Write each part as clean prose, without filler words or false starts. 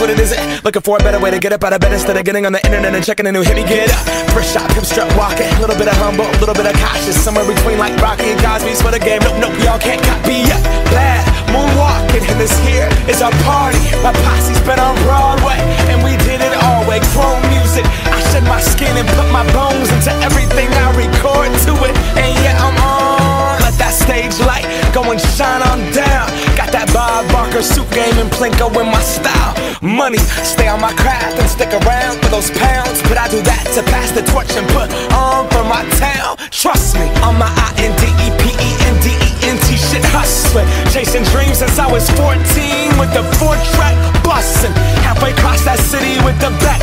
what it is. Looking for a better way to get up out of bed instead of getting on the internet and checking a new hit. Me get up, first shot, hip strut walking. A little bit of humble, a little bit of cautious. Somewhere between like Rocky and Cosby's for the game. Nope, nope, y'all can't copy up. Bad moonwalking, and this here is our party. My posse's been on Broadway, and we did it all way. Chrome music, I shed my skin and put my bones into everything I record to it. And yeah, I'm on. Let that stage light go and shine on down. Got that Bob Barker suit game and Plinko in my style. Money, stay on my craft and stick around for those pounds. But I do that to pass the torch and put on for my town. Trust me, on my INDEPENDENT shit hustling. Chasing dreams since I was 14 with the 4-track bustin'. Halfway across that city with the back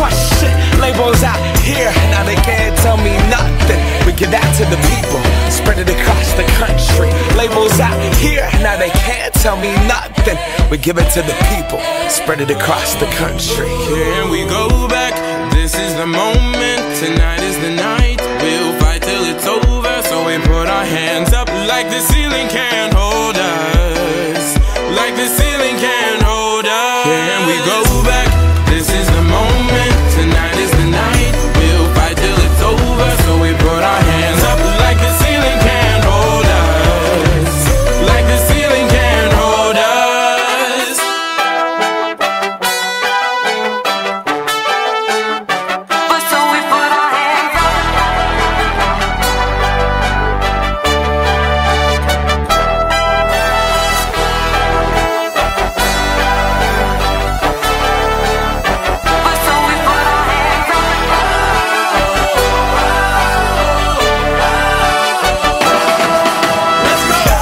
crush shit. Labels out here, now they can't tell me nothing. We give that to the people, spread it across the country. Labels out here, now they can't tell me nothing. We give it to the people, spread it across the country. Here we go back, this is the moment. Tonight is the night, we'll fight till it's over. So we put our hands up like the ceiling can't hold us. Like the ceiling can't hold us. Here we go back, this is the moment. Tonight is the night, we'll fight till it's over. So we put our hands up like the ceiling can't hold us. Like the ceiling can't hold us. But so we put our hands up. But so we put our hands up. Let's go!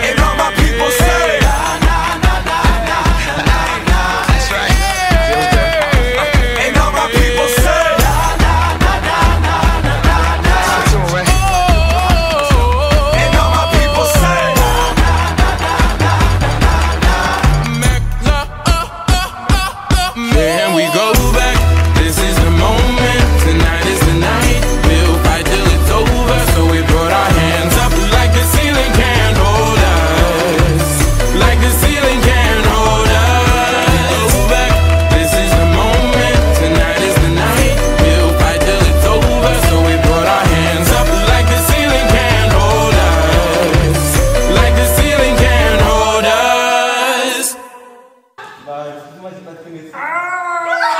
And all my people say, that's right. And all my people say, and all my people say, Here we go back, this is the moment. Tonight is the night, we'll fight till it's over. So we put our hands up like the ceiling can't hold us. Like the ceiling can't hold us. Go back, this is the moment. Tonight is the night, we'll fight till it's over. So we put our hands up like the ceiling can't hold us. Like the ceiling can't hold us. Ah!